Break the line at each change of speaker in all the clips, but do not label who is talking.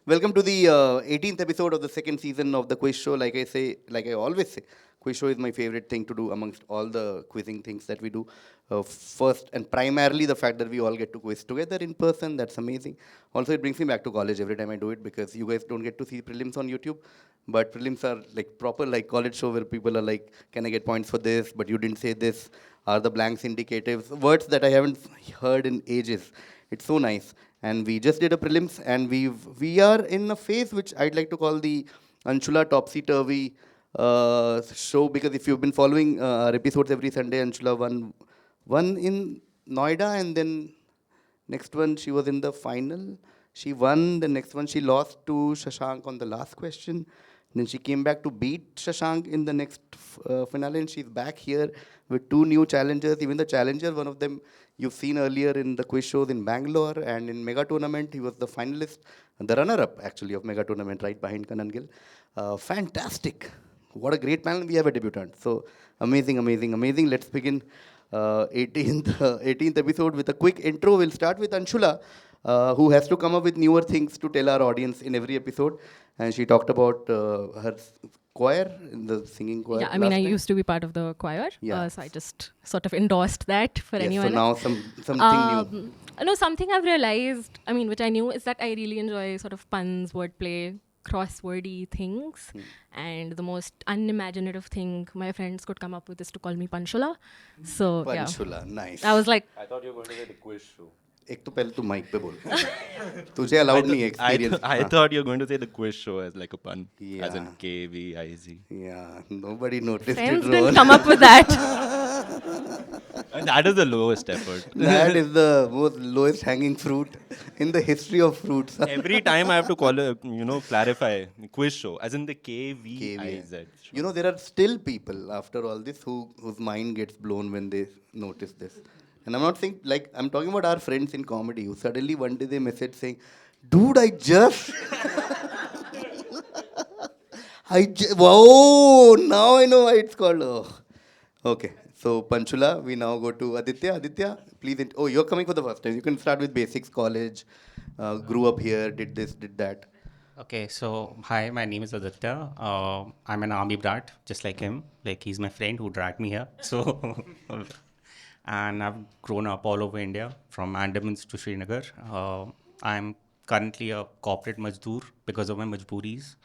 Welcome to the 18th episode of the second season of the quiz show. Like I always say, quiz show is my favorite thing to do amongst all the quizzing things that we do. First and primarily the fact that we all get to quiz together in person, that's amazing. Also, it brings me back to college every time I do it because you guys don't get to see prelims on YouTube. But prelims are like proper like college show where people are like, can I get points for this? But you didn't say this. Are the blanks indicatives? Words that I haven't heard in ages. It's so nice. And we just did a prelims, and we are in a phase which I'd like to call the Anshula Topsy Turvy show, because if you've been following our episodes every Sunday, Anshula won in Noida, and then next one she was in the final. She won. The next one she lost to Shashank on the last question. Then she came back to beat Shashank in the next finale, and she's back here with two new challengers. Even the challenger, one of them you've seen earlier in the quiz shows in Bangalore and in Mega Tournament. He was the finalist, the runner-up actually of Mega Tournament, right behind Kanan Gill. Fantastic. What a great panel. We have a debutant. So amazing, amazing, amazing. Let's begin 18th episode with a quick intro. We'll start with Anshula, who has to come up with newer things to tell our audience in every episode. And she talked about her choir, in the singing choir.
Yeah, I mean, I used to be part of the choir, so I just sort of endorsed that for anyone.
So now something new.
No, something I've realized, I mean, which I knew, is that I really enjoy sort of puns, wordplay, crosswordy things. And the most unimaginative thing my friends could come up with is to call me Panchula. So,
Panchula, nice.
I was like,
I thought you were going to say the quiz show.
एक तो पहले तू mic पे बोल तुझे allowed नहीं है experience
I thought you were going to say the quiz show as like a pun, as in
Yeah.
KViz.
Yeah, nobody noticed
friends
it,
didn't
Rohan.
come up with that.
And that is the lowest effort.
That is the most lowest hanging fruit in the history of fruits.
Every time I have to clarify quiz show, as in the KViz.
You know, there are still people after all this whose mind gets blown when they notice this. And I'm not saying, like, I'm talking about our friends in comedy who suddenly one day they message saying, dude, whoa, now I know why it's called. Oh. Okay, so Panchula, we now go to Aditya. Aditya, please. You're coming for the first time. You can start with basics, college, grew up here, did this, did that.
Okay, so hi, my name is Aditya. I'm an army brat, just like him. Like, he's my friend who dragged me here. So, and I've grown up all over India, from Andamans to Srinagar. I'm currently a corporate majdoor because of my majbooris.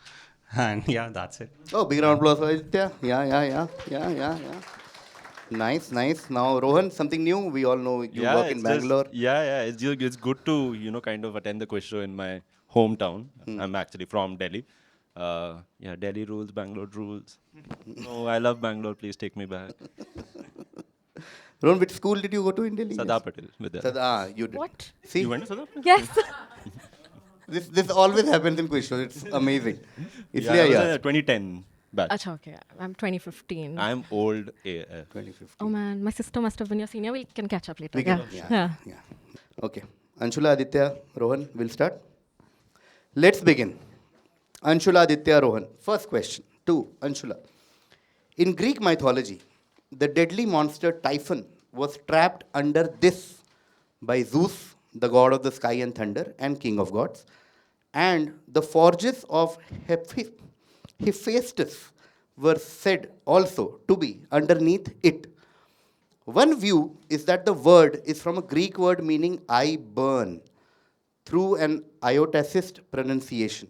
And yeah, that's it.
Oh, big round of applause for Aditya. Yeah. Nice. Now, Rohan, something new. We all know you work in Bangalore.
It's good to, kind of attend the quiz show in my hometown. I'm actually from Delhi. Delhi rules, Bangalore rules. No, I love Bangalore. Please take me back.
Rohan, which school did you go to in Delhi?
Sada Patel.
You did.
What?
See,
You went to Sada Patel?
Yes.
this always happens in quiz shows. It's amazing.
Yeah, I was in a 2010 batch.
Achha, okay. I'm 2015.
I'm old AF.
2015.
Oh man, my sister must have been your senior. We can catch up later.
We can-
Yeah.
Okay. Anshula, Aditya, Rohan, we'll start. Let's begin. Anshula, Aditya, Rohan. First question to Anshula. In Greek mythology, the deadly monster Typhon was trapped under this by Zeus, the god of the sky and thunder and king of gods, and the forges of Hephaestus were said also to be underneath it. One view is that the word is from a Greek word meaning I burn through an iotacist pronunciation.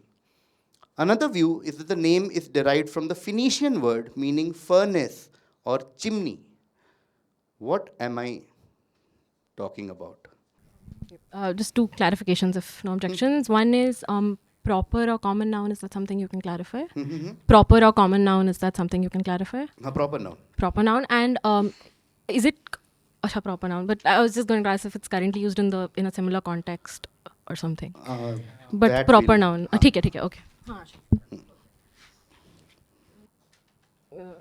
Another view is that the name is derived from the Phoenician word meaning furnace or chimney. What am I talking about?
Just two clarifications, if no objections. One is proper or common noun. Is that something you can clarify? Proper or common noun. Is that something you can clarify?
A proper noun.
Proper noun. And is it a proper noun? But I was just going to ask if it's currently used in a similar context or something. But
that
proper
will-
noun. ठीक है, okay.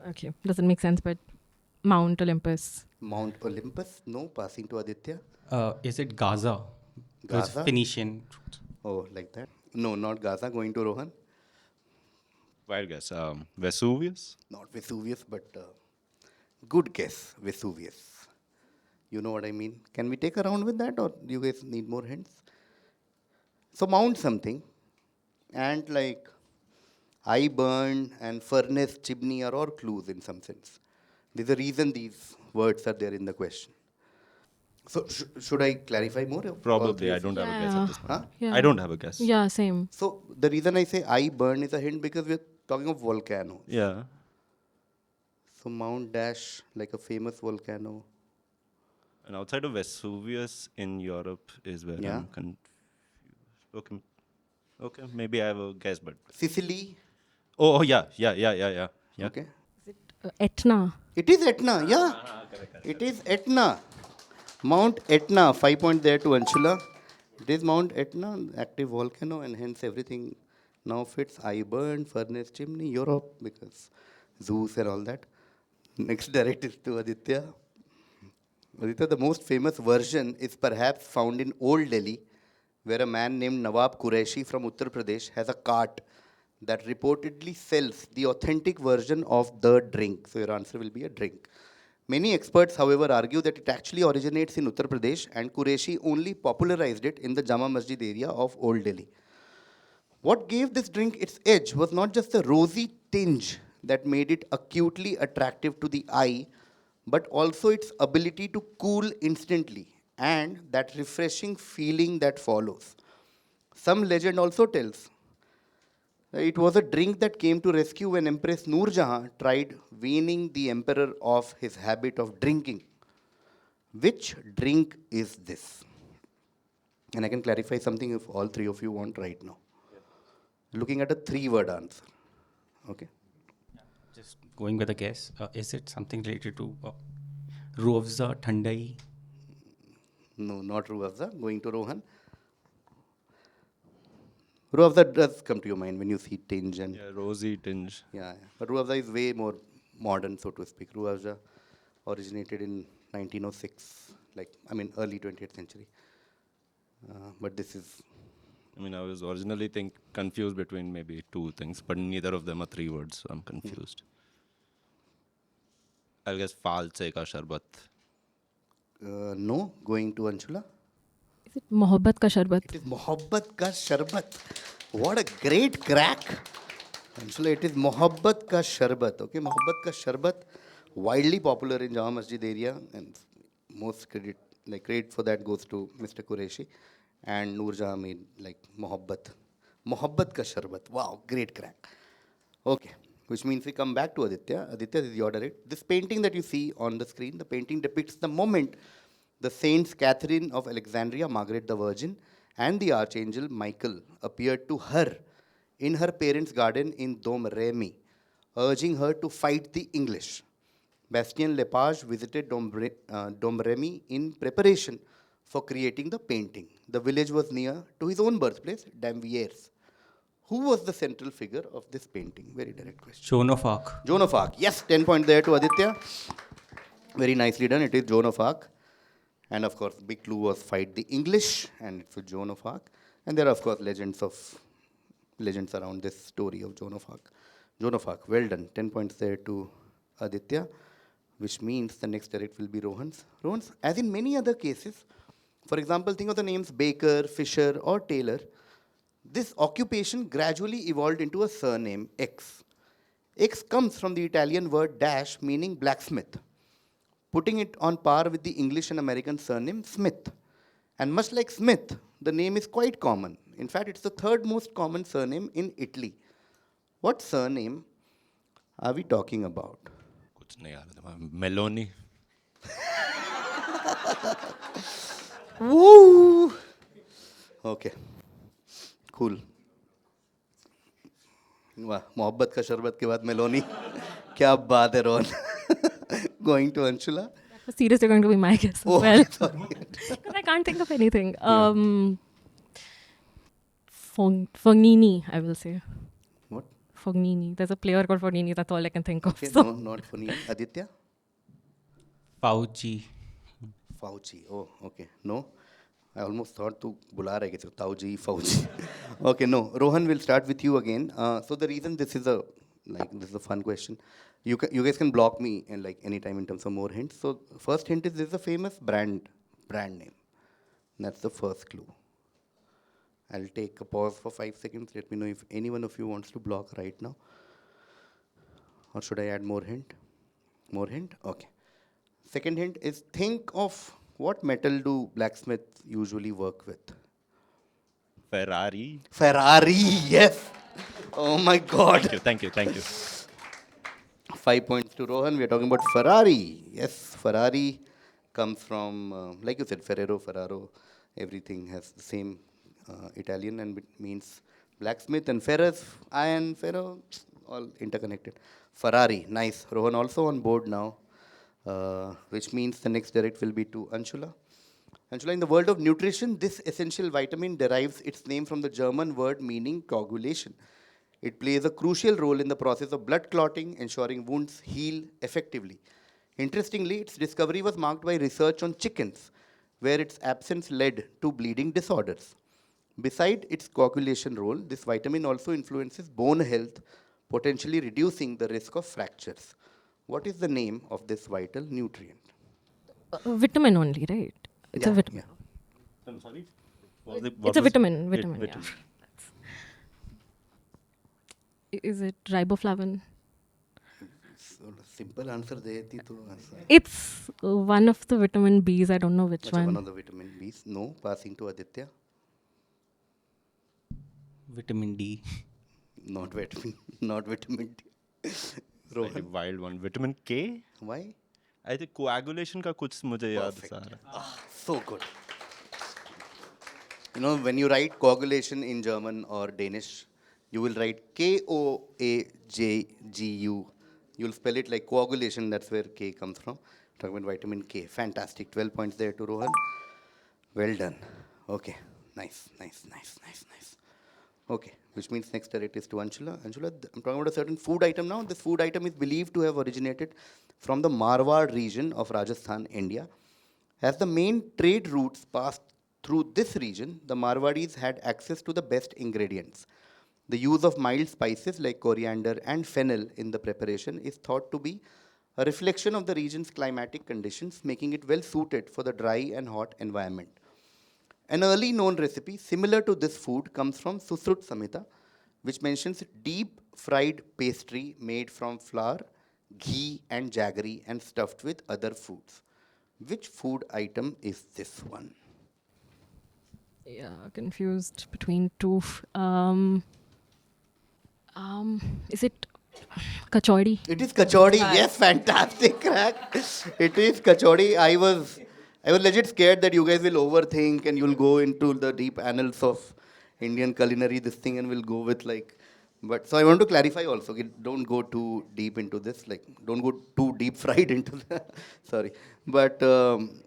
Okay, doesn't make sense, but Mount Olympus.
Mount Olympus? No, passing to Aditya.
Is it Gaza? It's
Gaza?
Phoenician.
Oh, like that? No, not Gaza. Going to Rohan.
Wild guess. Vesuvius?
Not Vesuvius, but Good guess, Vesuvius. You know what I mean? Can we take a round with that, or do you guys need more hints? So mount something, and like I burn and furnace chimney are all clues in some sense. There's a reason these words are there in the question. So should I clarify more? All
Probably.
three
I
of you?
don't have a guess
Yeah.
at this point.
Huh?
Yeah.
I don't have a guess.
Yeah, same.
So the reason I say I burn is a hint because we're talking of volcanoes.
Yeah.
So Mount Dash, like a famous volcano.
And outside of Vesuvius in Europe is where
Yeah.
I'm confused. Okay. Okay. Maybe I have a guess, but.
Sicily.
Oh, yeah. Yeah.
Okay.
Is it Etna?
It is Etna, yeah. It is Etna. Mount Etna, 5 point there to Anshula. It is Mount Etna, active volcano, and hence everything now fits. I burn, furnace chimney, Europe, because Zeus and all that. Next direct is to Aditya. Aditya, the most famous version is perhaps found in Old Delhi, where a man named Nawab Qureshi from Uttar Pradesh has a cart that reportedly sells the authentic version of the drink. So your answer will be a drink. Many experts, however, argue that it actually originates in Uttar Pradesh and Qureshi only popularized it in the Jama Masjid area of Old Delhi. What gave this drink its edge was not just the rosy tinge that made it acutely attractive to the eye, but also its ability to cool instantly and that refreshing feeling that follows. Some legend also tells it was a drink that came to rescue when Empress Noor Jahan tried weaning the emperor of his habit of drinking. Which drink is this? And I can clarify something if all three of you want right now. Looking at a 3 word answer. Okay.
Just going with a guess. Is it something related to Ruafza, Thandai?
No, not Ruafza. Going to Rohan. Ruafza does come to your mind when you see tinge and
Yeah, rosy tinge.
yeah. But Ruafza is way more modern, so to speak. Ruafza originated in 1906, early 20th century. But this is
I mean, I was originally confused between maybe two things, but neither of them are 3 words, so I'm confused. I'll guess False ka Sharbat.
no. Going to Anshula.
Is it Mohabbat ka Sharbat?
It is Mohabbat ka Sharbat. What a great crack. Anshula, it is Mohabbat ka Sharbat. Okay, Mohabbat ka Sharbat, widely popular in Jama Masjid area, and most credit for that goes to Mr. Qureshi. And Noor Jahan made Mohabbat. Mohabbat ka Sharbat. Wow, great crack. Okay, which means we come back to Aditya. Aditya, this is your direct. This painting that you see on the screen, the painting depicts the moment the Saints Catherine of Alexandria, Margaret the Virgin, and the Archangel Michael appeared to her in her parents' garden in Domremy, urging her to fight the English. Bastien Lepage visited Domremy in preparation for creating the painting. The village was near to his own birthplace, Damviers. Who was the central figure of this painting? Very direct question.
Joan of Arc.
Joan of Arc. Yes, 10 point there to Aditya. Very nicely done. It is Joan of Arc. And of course, big clue was fight the English, and it's a Joan of Arc. And there are, of course, legends around this story of Joan of Arc. Joan of Arc, well done. 10 points there to Aditya, which means the next direct will be Rohan's. Rohan's, as in many other cases, for example, think of the names Baker, Fisher, or Taylor. This occupation gradually evolved into a surname, X. X comes from the Italian word dash, meaning blacksmith, putting it on par with the English and American surname Smith. And much like Smith, the name is quite common. In fact, it's the third most common surname in Italy. What surname are we talking about?
Kuch nahi aa raha. Meloni.
Woo! Okay. Cool. वाह मोहब्बत का शरबत के बाद Meloni क्या बात है Rohan Going to Anshula.
That was seriously going to be my guess as
Oh,
well.
sorry.
Because I can't think of anything. Fognini, I will say.
What?
Fognini. There's a player called Fognini. That's all I can think of.
Okay,
So.
no, not funny. Aditya?
Fauci.
Fauci. Oh, okay. No. I almost thought to bula rahe ki Tauji, Fauci. Okay, no. Rohan will start with you again. So the reason this is a fun question. You guys can block me in like anytime in terms of more hints. So first hint is this is a famous brand name. That's the first clue. I'll take a pause for 5 seconds. Let me know if any one of you wants to block right now. Or should I add more hint? More hint? Okay. Second hint is think of what metal do blacksmiths usually work with?
Ferrari.
Ferrari, yes. Oh my God.
Thank you.
5 points to Rohan. We are talking about Ferrari. Yes, Ferrari comes from, like you said, Ferraro. Everything has the same Italian and it means blacksmith and ferrous, iron, ferro, all interconnected. Ferrari, nice. Rohan also on board now, which means the next direct will be to Anshula. Anshula, in the world of nutrition, this essential vitamin derives its name from the German word meaning coagulation. It plays a crucial role in the process of blood clotting, ensuring wounds heal effectively. Interestingly, its discovery was marked by research on chickens, where its absence led to bleeding disorders. Beside its coagulation role, this vitamin also influences bone health, potentially reducing the risk of fractures. What is the name of this vital nutrient?
Vitamin only, right? It's a
Yeah,
vitamin.
I'm sorry.
It's a vitamin. Vitamin. Yeah. Is it riboflavin?
So simple answer there thi to answer.
It's one of the vitamin Bs. I don't know which
Acha, one
one.
of the vitamin Bs. No, passing to Aditya.
Vitamin D.
Not vitamin, not vitamin D.
Like a wild one. Vitamin K.
Why?
I think coagulation का कुछ मुझे याद सा आ रहा है.
So good. You know, when you write coagulation in German or Danish, you will write Koajgu. You'll spell it like coagulation, that's where K comes from. Talking about vitamin K. Fantastic. 12 points there to Rohan. Well done. Okay. Nice. Okay. Which means next direct is to Anshula. Anshula, I'm talking about a certain food item now. This food item is believed to have originated from the Marwar region of Rajasthan, India. As the main trade routes passed through this region, the Marwadis had access to the best ingredients. The use of mild spices like coriander and fennel in the preparation is thought to be a reflection of the region's climatic conditions, making it well suited for the dry and hot environment. An early known recipe similar to this food comes from Susrut Samhita, which mentions deep fried pastry made from flour, ghee, and jaggery and stuffed with other foods. Which food item is this one?
Yeah, confused between two. Is it kachori?
It is kachori. Yes, fantastic crack. It is kachori. I was legit scared that you guys will overthink and you'll go into the deep annals of Indian culinary this thing and we'll go with like. But so I want to clarify also. Don't go too deep into this. Like, don't go too deep fried into that. Sorry, but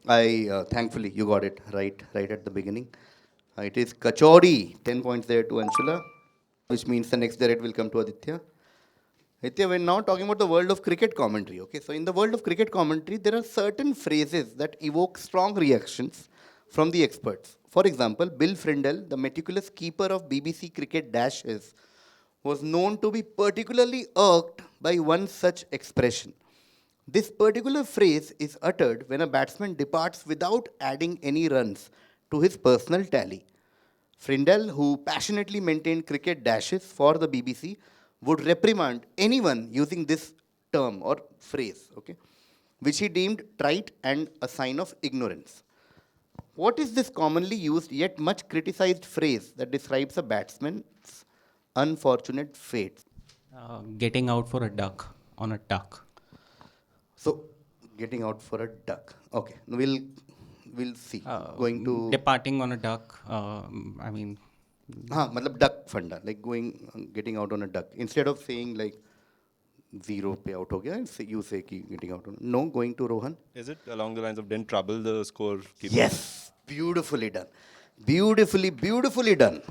I thankfully you got it right at the beginning. It is kachori. 10 points there to Anshula, which means the next direct will come to Aditya. Aditya, we're now talking about the world of cricket commentary. Okay, so in the world of cricket commentary, there are certain phrases that evoke strong reactions from the experts. For example, Bill Frindle, the meticulous keeper of BBC cricket dashes, was known to be particularly irked by one such expression. This particular phrase is uttered when a batsman departs without adding any runs to his personal tally. Frindle, who passionately maintained cricket dashes for the BBC, would reprimand anyone using this term or phrase, okay, which he deemed trite and a sign of ignorance. What is this commonly used yet much criticized phrase that describes a batsman's unfortunate fate?
Getting out for a duck on a duck.
So, getting out for a duck. Okay, we'll see. Going to
Departing on a duck.
मतलब duck funda, like getting out on a duck. Instead of saying like zero पे out हो गया, you say कि getting out on. No, going to Rohan.
Is it along the lines of didn't trouble the score keeper?
Yes, beautifully done. Beautifully done.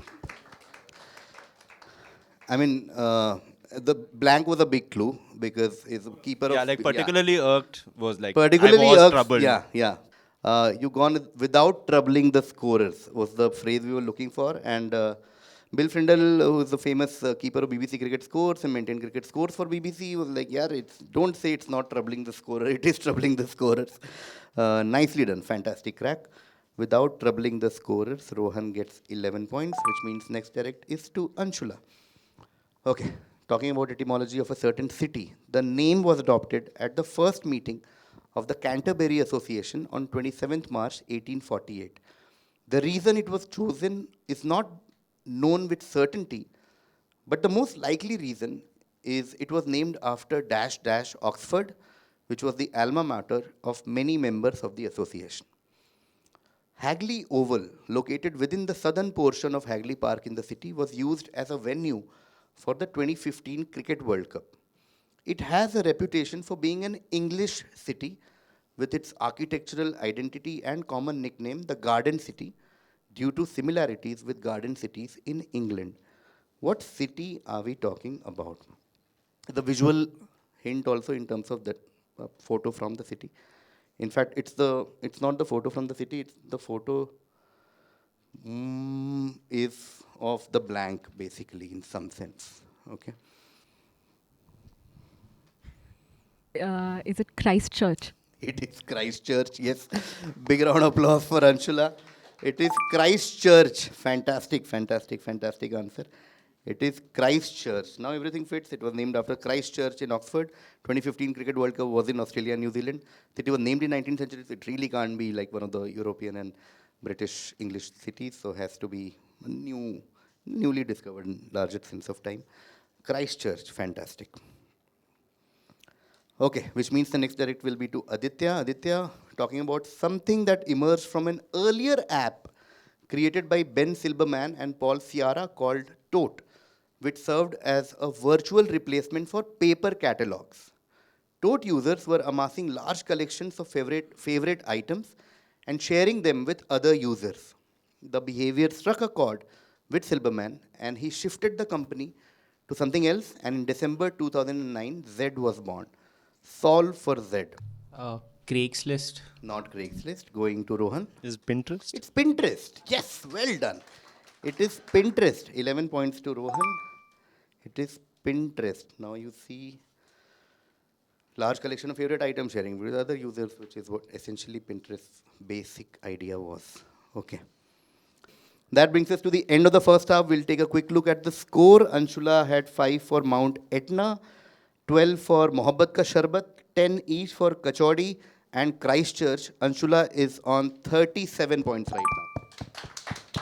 I mean, the blank was a big clue because he's a keeper
Yeah,
of.
like particularly irked was like
Particularly
I was
irked,
troubled.
Yeah. You gone without troubling the scorers was the phrase we were looking for, and Bill Frindle, who is the famous keeper of BBC cricket scores and maintained cricket scores for BBC, was like, yeah, don't say it's not troubling the scorer, it is troubling the scorers. Nicely done, fantastic crack. Without troubling the scorers, Rohan gets 11 points, which means next direct is to Anshula. Okay, talking about etymology of a certain city. The name was adopted at the first meeting of the Canterbury Association on 27th March 1848. The reason it was chosen is not known with certainty, but the most likely reason is it was named after dash dash Oxford, which was the alma mater of many members of the association. Hagley Oval, located within the southern portion of Hagley Park in the city, was used as a venue for the 2015 Cricket World Cup. It has a reputation for being an English city with its architectural identity and common nickname, the Garden City, due to similarities with garden cities in England. What city are we talking about? The visual hint also in terms of that photo from the city. In fact, it's not the photo from the city, it's the photo is of the blank, basically, in some sense. Okay.
Is it Christchurch?
It is Christchurch, yes. Big round of applause for Anshula. It is Christchurch. Fantastic, fantastic, fantastic answer. It is Christchurch. Now everything fits. It was named after Christchurch in Oxford. 2015 Cricket World Cup was in Australia and New Zealand. City was named in 19th century. So it really can't be like one of the European and British English cities. So has to be a newly discovered in largest sense of time. Christchurch, fantastic. Okay, which means the next direct will be to Aditya. Aditya, talking about something that emerged from an earlier app created by Ben Silberman and Paul Sciarra called Tote, which served as a virtual replacement for paper catalogs. Tote users were amassing large collections of favorite items and sharing them with other users. The behavior struck a chord with Silberman, and he shifted the company to something else, and in December 2009, Z was born. Solve for Z.
Craigslist.
Not Craigslist. Going to Rohan.
Is Pinterest?
It's Pinterest. Yes, well done. It is Pinterest. 11 points to Rohan. It is Pinterest. Now you see large collection of favorite item sharing with other users, which is what essentially Pinterest's basic idea was. Okay. That brings us to the end of the first half. We'll take a quick look at the score. Anshula had 5 for Mount Etna, 12 for Mohabbat Ka Sharbat, 10 each for Kachori and Christchurch. Anshula is on 37 points right now.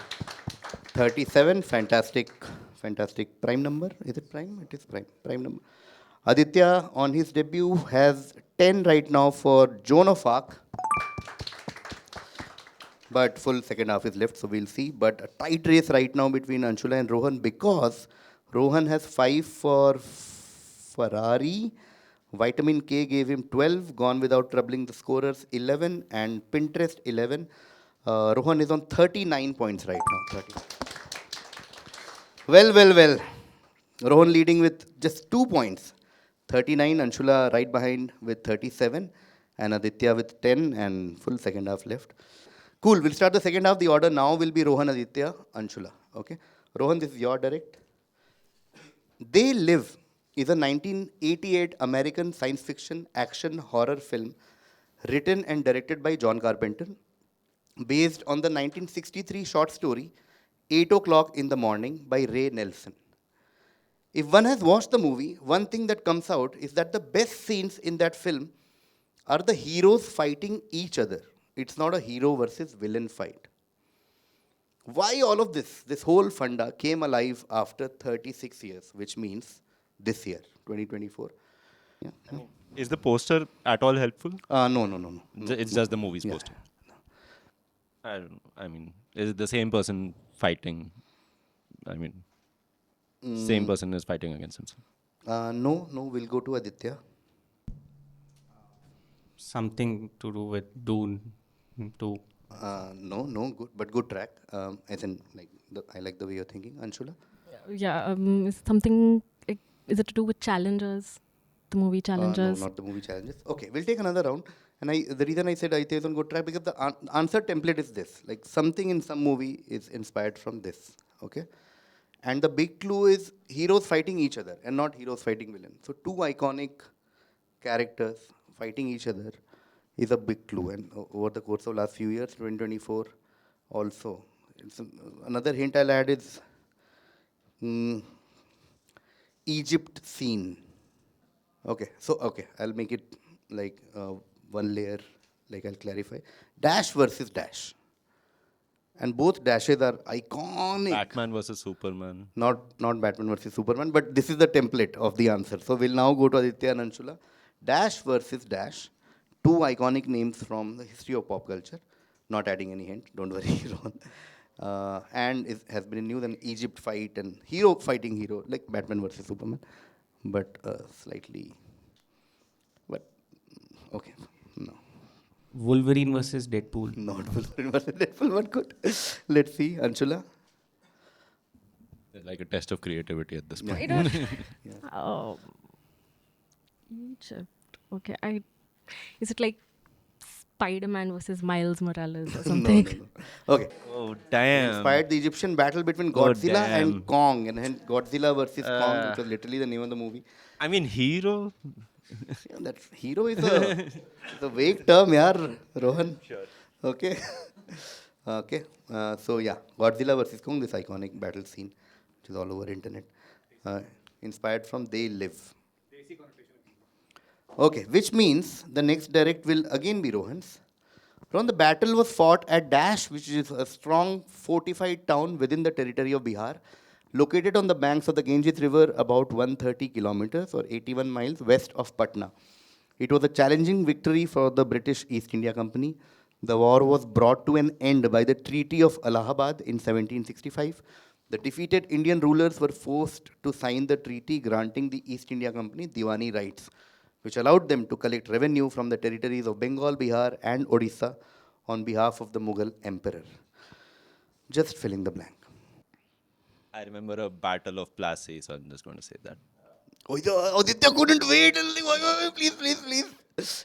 37, fantastic, fantastic prime number. Is it prime? It is prime number. Aditya on his debut has 10 right now for Joan of Arc. But full second half is left, so we'll see. But a tight race right now between Anshula and Rohan because Rohan has 5 for Ferrari. Vitamin K gave him 12, gone without troubling the scorers 11, and Pinterest 11. Rohan is on 39 points right now. 30. Well. Rohan leading with just 2 points. 39, Anshula right behind with 37, and Aditya with 10, and full second half left. Cool, we'll start the second half. The order now will be Rohan, Aditya, Anshula. Okay? Rohan, this is your direct. They Live is a 1988 American science fiction action horror film written and directed by John Carpenter, based on the 1963 short story 8 o'clock in the morning by Ray Nelson. If one has watched the movie, one thing that comes out is that the best scenes in that film are the heroes fighting each other. It's not a hero versus villain fight. Why all of this whole funda came alive after 36 years, which means this year, 2024. Yeah.
Is the poster at all helpful?
No.
It's just the movie's
Yeah.
poster. I don't know. I mean, is it the same person fighting? I mean, same person is fighting against himself.
No, we'll go to Aditya.
Something to do with Dune 2.
No, good track. As in, I like the way you're thinking, Anshula.
Yeah, is is it to do with Challengers? The movie Challengers?
No, not the movie Challenges. Okay, we'll take another round. And the reason I said Aditya is on good track because the answer template is this. Like something in some movie is inspired from this. Okay? And the big clue is heroes fighting each other and not heroes fighting villains. So two iconic characters fighting each other is a big clue. And over the course of last few years, 2024 also. Another hint I'll add is mm, Egypt scene. Okay, so okay, I'll make it like one layer, like I'll clarify. Dash versus Dash. And both dashes are iconic.
Batman versus Superman.
Not Batman versus Superman, but this is the template of the answer. So we'll now go to Aditya and Anshula. Dash versus Dash, two iconic names from the history of pop culture. Not adding any hint, don't worry, Ron. And has been in news an Egypt fight and hero fighting hero, like Batman versus Superman, but slightly, but okay, no.
Wolverine versus Deadpool.
Not Wolverine versus Deadpool, but good. Let's see, Anshula.
Like a test of creativity at this point.
I don't. Oh, Egypt. Okay, Is it like Spider-Man versus Miles Morales or
No,
something?
no. Okay.
Oh, damn.
Inspired the Egyptian battle between
Oh,
Godzilla and
damn.
Kong, and hence Godzilla versus Kong, which was literally the name of the movie.
I mean, hero?
Yeah, that hero is a vague term, yaar, Rohan.
Sure.
Okay. Okay. So yeah, Godzilla versus Kong, this iconic battle scene, which is all over internet, inspired from They Live. Okay, which means the next direct will again be Rohan's. Rohan, the battle was fought at Dash, which is a strong fortified town within the territory of Bihar, located on the banks of the Ganges River about 130 kilometers or 81 miles west of Patna. It was a challenging victory for the British East India Company. The war was brought to an end by the Treaty of Allahabad in 1765. The defeated Indian rulers were forced to sign the treaty granting the East India Company Diwani rights, which allowed them to collect revenue from the territories of Bengal, Bihar, and Odisha on behalf of the Mughal emperor. Just filling the blank.
I remember a battle of Plassey, so I'm just going to say that.
Aditya couldn't wait. Please.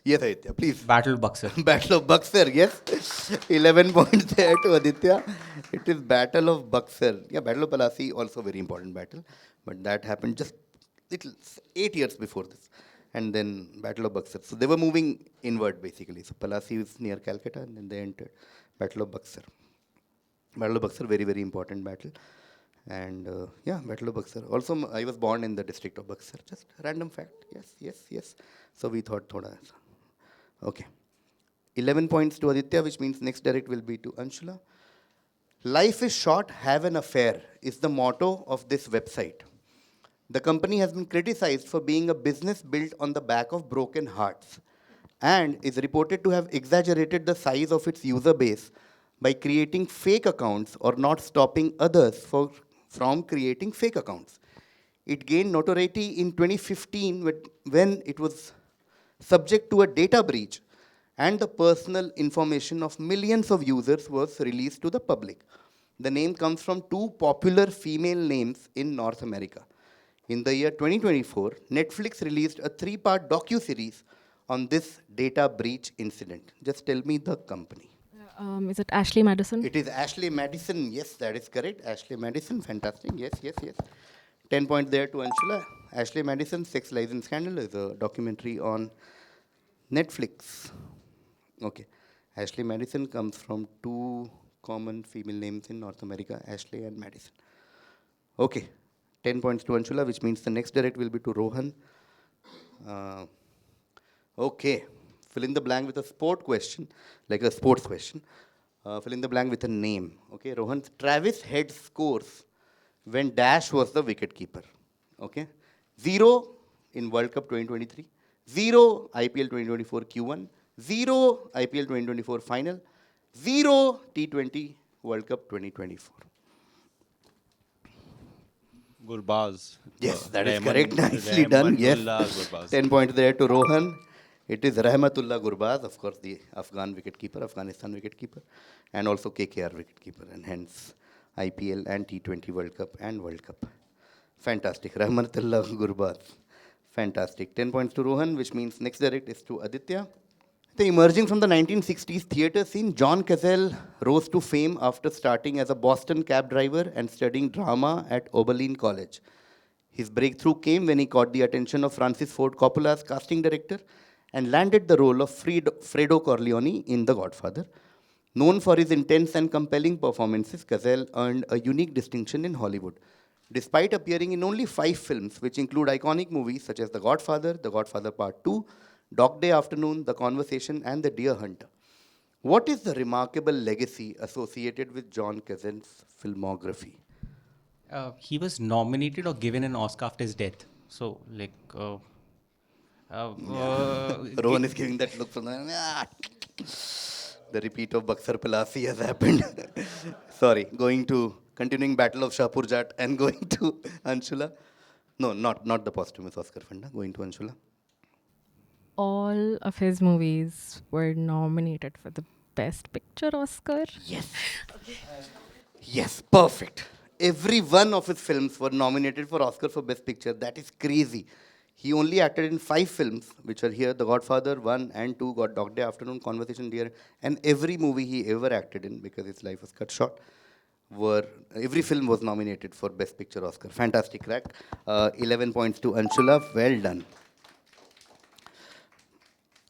Yes, Aditya, please.
Battle Buxer.
Battle of Buxar, yes. 11 points there to Aditya. It is Battle of Buxar. Yeah, Battle of Palasi, also very important battle. But that happened just 8 years before this. And then Battle of Buxar. So they were moving inward, basically. So Palasi is near Calcutta, and then they entered Battle of Buxar. Battle of Buxar, very, very important battle. And yeah, Battle of Buxar. Also, I was born in the district of Buxar. Just random fact. Yes. So we thought, thoda. Okay. 11 points to Aditya, which means next direct will be to Anshula. Life is short, have an affair is the motto of this website. The company has been criticized for being a business built on the back of broken hearts and is reported to have exaggerated the size of its user base by creating fake accounts or not stopping others from creating fake accounts. It gained notoriety in 2015 when it was subject to a data breach and the personal information of millions of users was released to the public. The name comes from two popular female names in North America. In the year 2024, Netflix released a 3-part docu-series on this data breach incident. Just tell me the company.
Is it Ashley Madison?
It is Ashley Madison. Yes, that is correct. Ashley Madison. Fantastic. Yes. 10 points there to Anshula. Ashley Madison, Sex, Lies and Scandal is a documentary on Netflix. Okay. Ashley Madison comes from two common female names in North America, Ashley and Madison. Okay. 10 points to Anshula, which means the next direct will be to Rohan. Okay. Fill in the blank with a sports question. Fill in the blank with a name. Okay, Rohan. Travis Head scores when Dash was the wicketkeeper. Okay. 0 in World Cup 2023. 0 IPL 2024 Q1. 0 IPL 2024 final. 0 T20 World Cup 2024.
Gurbaz.
Yes, that is correct. Nicely done. Yes.
Gurbaz.
10 points there to Rohan. It is Rahmatullah Gurbaz, of course, the Afghan wicketkeeper, Afghanistan wicketkeeper, and also KKR wicketkeeper, and hence IPL and T20 World Cup and World Cup. Fantastic. Rahmatullah Gurbaz. Fantastic. 10 points to Rohan, which means next direct is to Aditya. Emerging from the 1960s theatre scene, John Cazale rose to fame after starting as a Boston cab driver and studying drama at Oberlin College. His breakthrough came when he caught the attention of Francis Ford Coppola's casting director and landed the role of Fredo Corleone in The Godfather. Known for his intense and compelling performances, Cazale earned a unique distinction in Hollywood. Despite appearing in only 5 films, which include iconic movies such as The Godfather Part 2, Dog Day Afternoon, The Conversation, and The Deer Hunter. What is the remarkable legacy associated with John Cazale's filmography?
He was nominated or given an Oscar after his death. So, like,
Rohan is giving that look from the repeat of Baksar Palasi has happened. Sorry, continuing Battle of Shahpur Jat and going to Anshula. No, not the posthumous Oscar Funda, going to Anshula.
All of his movies were nominated for the Best Picture Oscar.
Yes, perfect. Every one of his films were nominated for Oscar for Best Picture. That is crazy. He only acted in 5 films, which are here: The Godfather 1 and 2, got Dog Day Afternoon, Conversation, Dear, and every movie he ever acted in, because his life was cut short, every film was nominated for Best Picture Oscar. Fantastic crack. 11 points to Anshula. Well done.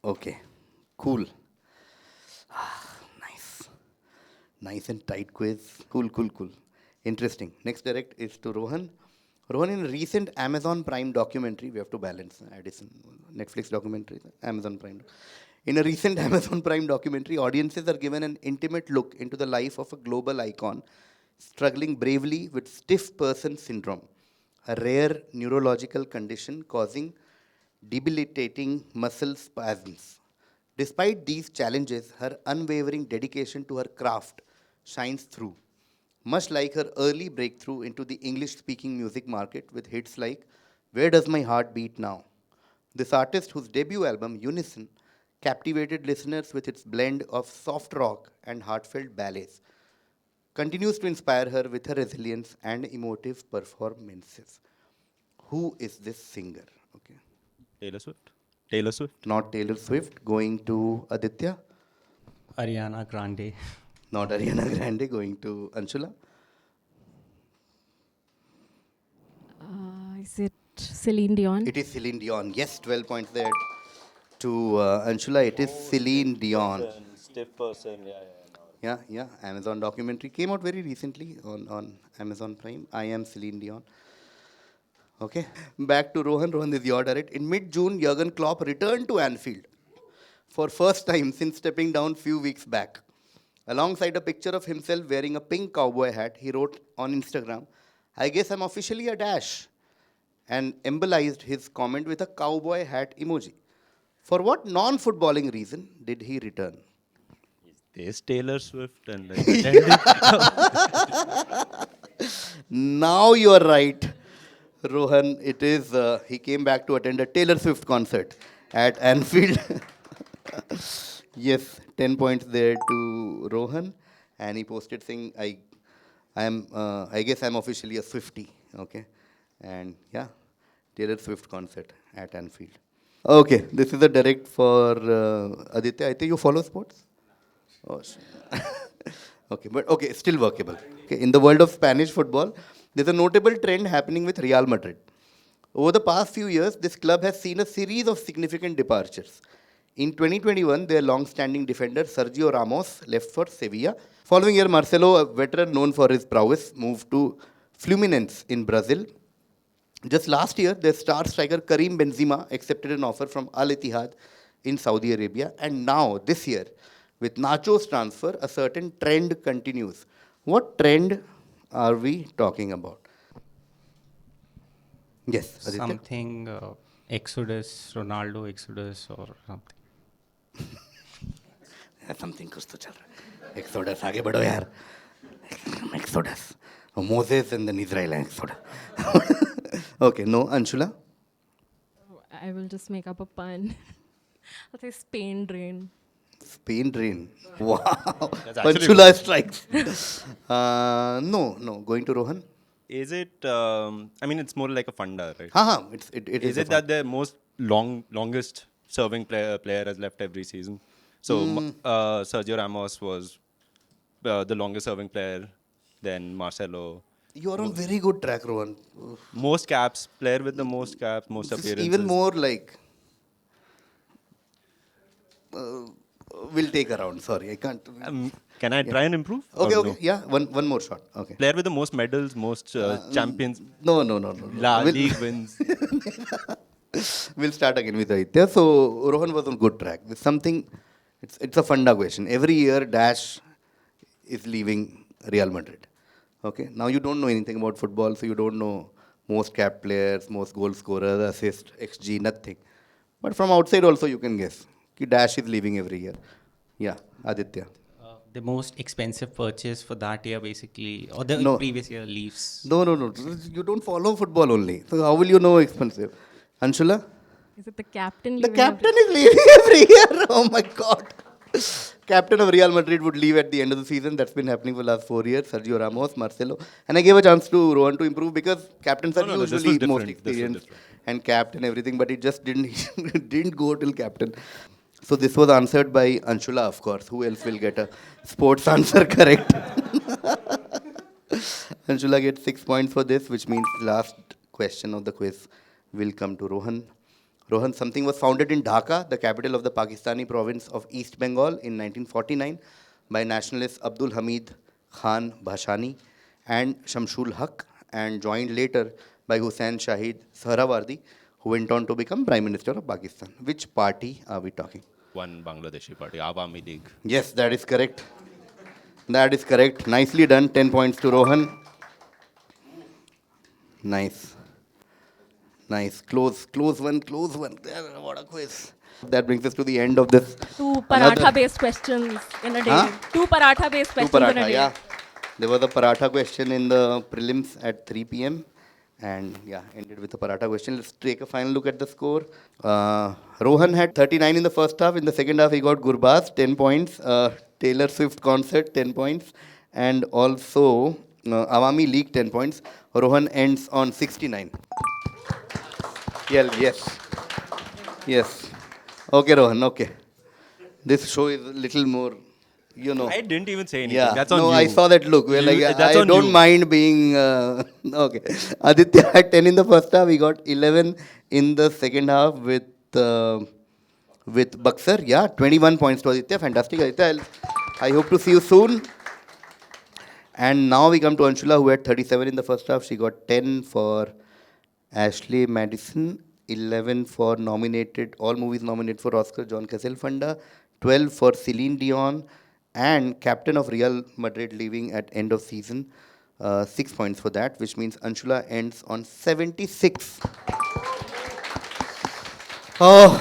Okay, cool. Nice. Nice and tight quiz. Cool. Interesting. Next direct is to Rohan. Rohan, in a recent Amazon Prime documentary, we have to balance Addison, Netflix documentary, Amazon Prime. In a recent Amazon Prime documentary, audiences are given an intimate look into the life of a global icon struggling bravely with stiff person syndrome, a rare neurological condition causing debilitating muscle spasms. Despite these challenges, her unwavering dedication to her craft shines through, much like her early breakthrough into the English-speaking music market with hits like Where Does My Heart Beat Now? This artist, whose debut album, Unison, captivated listeners with its blend of soft rock and heartfelt ballads, continues to inspire her with her resilience and emotive performances. Who is this singer? Okay.
Taylor Swift.
Not Taylor Swift. Going to Aditya.
Ariana Grande.
Not Ariana Grande. Going to Anshula.
Is it Celine Dion?
It is Celine Dion. Yes, 12 points there. To Anshula, it is Celine Dion.
Stiff person,
Yeah. Amazon documentary came out very recently on Amazon Prime. I Am Celine Dion. Okay. Back to Rohan. Rohan, this is your direct. In mid-June, Jurgen Klopp returned to Anfield for first time since stepping down few weeks back. Alongside a picture of himself wearing a pink cowboy hat, he wrote on Instagram, "I guess I'm officially a dash," and embolized his comment with a cowboy hat emoji. For what non-footballing reason did he return?
There's Taylor Swift and like attending.
Now you are right, Rohan. It is, he came back to attend a Taylor Swift concert at Anfield. Yes, 10 points there to Rohan. And he posted saying, I guess I'm officially a Swiftie. Okay. And yeah, Taylor Swift concert at Anfield. Okay, this is a direct for Aditya. I think you follow sports? Oh, okay, but okay, still workable. Okay, in the world of Spanish football, there's a notable trend happening with Real Madrid. Over the past few years, this club has seen a series of significant departures. In 2021, their long-standing defender Sergio Ramos left for Sevilla. Following year, Marcelo, a veteran known for his prowess, moved to Fluminense in Brazil. Just last year, their star striker Karim Benzema accepted an offer from Al Ittihad in Saudi Arabia. And now, this year, with Nacho's transfer, a certain trend continues. What trend are we talking about? Yes, Aditya?
Something Exodus, Ronaldo Exodus or something.
Something कुछ तो चल रहा है. Exodus, आगे बढ़ो यार. Exodus. Moses and then Israel and Exodus. Okay, no, Anshula?
I will just make up a pun. I'll say Spain drain.
Spain drain. Wow.
That's actually
Anshula strikes. No. Going to Rohan?
Is it? I mean, it's more like a funda, right?
It
Is
a
it that the most longest serving player has left every season. So Sergio Ramos was the longest serving player. Then Marcelo.
You are on very good track, Rohan.
Most caps, player with the most caps, most
This is
appearances.
even more like. We'll take around. Sorry, I can't.
Can I try and improve?
Okay,
Or
okay.
no?
Yeah, one more shot. Okay.
Player with the most medals, most champions,
No.
La
We'll,
League wins.
we'll start again with Aditya. So Rohan was on good track. There's something. It's a funda question. Every year, Dash is leaving Real Madrid. Okay. Now you don't know anything about football, so you don't know most cap players, most goal scorers, assist, XG, nothing. But from outside also you can guess. Ki Dash is leaving every year. Yeah, Aditya.
The most expensive purchase for that year, basically, or the
No.
previous year leaves.
No. You don't follow football only. So how will you know expensive? Anshula?
Is it the captain?
The
leaving
captain is leaving every year. Oh my God. Captain of Real Madrid would leave at the end of the season. That's been happening for the last 4 years. Sergio Ramos, Marcelo. And I gave a chance to Rohan to improve because captains are
No, this was
usually most
different. This was
experienced
different.
and capped and everything, but it just didn't go till captain. So this was answered by Anshula, of course. Who else will get a sports answer correct? Anshula gets 6 points for this, which means last question of the quiz will come to Rohan. Rohan, something was founded in Dhaka, the capital of the Pakistani province of East Bengal, in 1949 by nationalists Abdul Hamid Khan Bhashani and Shamshul Haq, and joined later by Hussain Shahid Sahrawardi, who went on to become Prime Minister of Pakistan. Which party are we talking?
One Bangladeshi party, Awami League.
Yes, that is correct. That is correct. Nicely done. 10 points to Rohan. Nice. Close one. What a quiz. That brings us to the end of this.
Two
Another-
paratha-based questions in a day.
Huh?
Two paratha-based
Two
questions in a
paratha,
day.
yeah. There was a paratha question in the prelims at 3 p.m. And yeah, ended with a paratha question. Let's take a final look at the score. Rohan had 39 in the first half. In the second half, he got Gurbaz, 10 points. Taylor Swift concert, 10 points. And also Awami League, 10 points. Rohan ends on 69. Yes. Okay, Rohan, okay. This show is a little more, you know.
I didn't even say anything.
Yeah,
That's on
no,
you.
I saw that look. Well, like,
That's
I
on
don't
you.
mind being okay. Aditya had 10 in the first half. He got 11 in the second half with Buxer. Yeah, 21 points to Aditya. Fantastic, Aditya. I hope to see you soon. And now we come to Anshula, who had 37 in the first half. She got 10 for Ashley Madison, 11 for all movies nominated for Oscar, John Cassell Funda, 12 for Celine Dion, and captain of Real Madrid leaving at end of season, 6 points for that, which means Anshula ends on 76. Oh,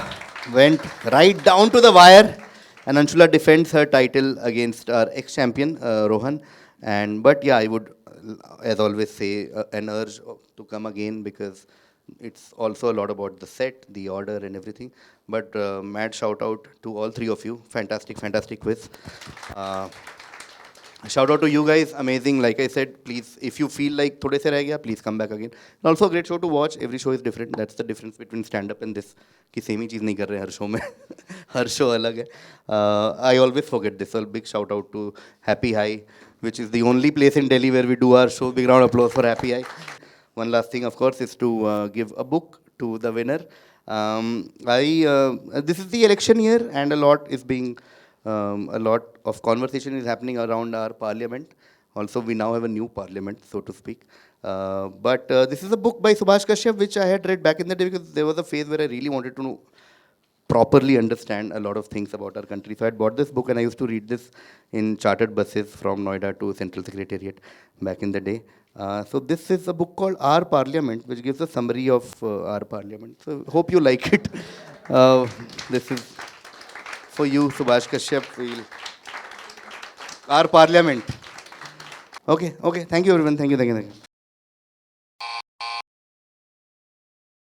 went right down to the wire, and Anshula defends her title against our ex-champion, Rohan. But yeah, I would, as always, say an urge to come again because it's also a lot about the set, the order, and everything. But mad shout out to all three of you. Fantastic quiz. Shout out to you guys, amazing. Like I said, please, if you feel like thode se reh gaya, please come back again. And also a great show to watch. Every show is different. That's the difference between stand-up and this. कि same ही चीज़ नहीं कर रहे हर show में. हर show अलग है. I always forget this. A big shout out to Happy High, which is the only place in Delhi where we do our show. Big round of applause for Happy High. One last thing, of course, is to give a book to the winner. This is the election year, and a lot of conversation is happening around our parliament. Also, we now have a new parliament, so to speak. But this is a book by Subhash Kashyap, which I had read back in the day because there was a phase where I really wanted to know properly understand a lot of things about our country. So I had bought this book and I used to read this in chartered buses from Noida to Central Secretariat back in the day. So this is a book called Our Parliament, which gives a summary of our parliament. So hope you like it. This is for you, Subhash Kashyap. Our Parliament. Okay. Thank you, everyone. Thank you.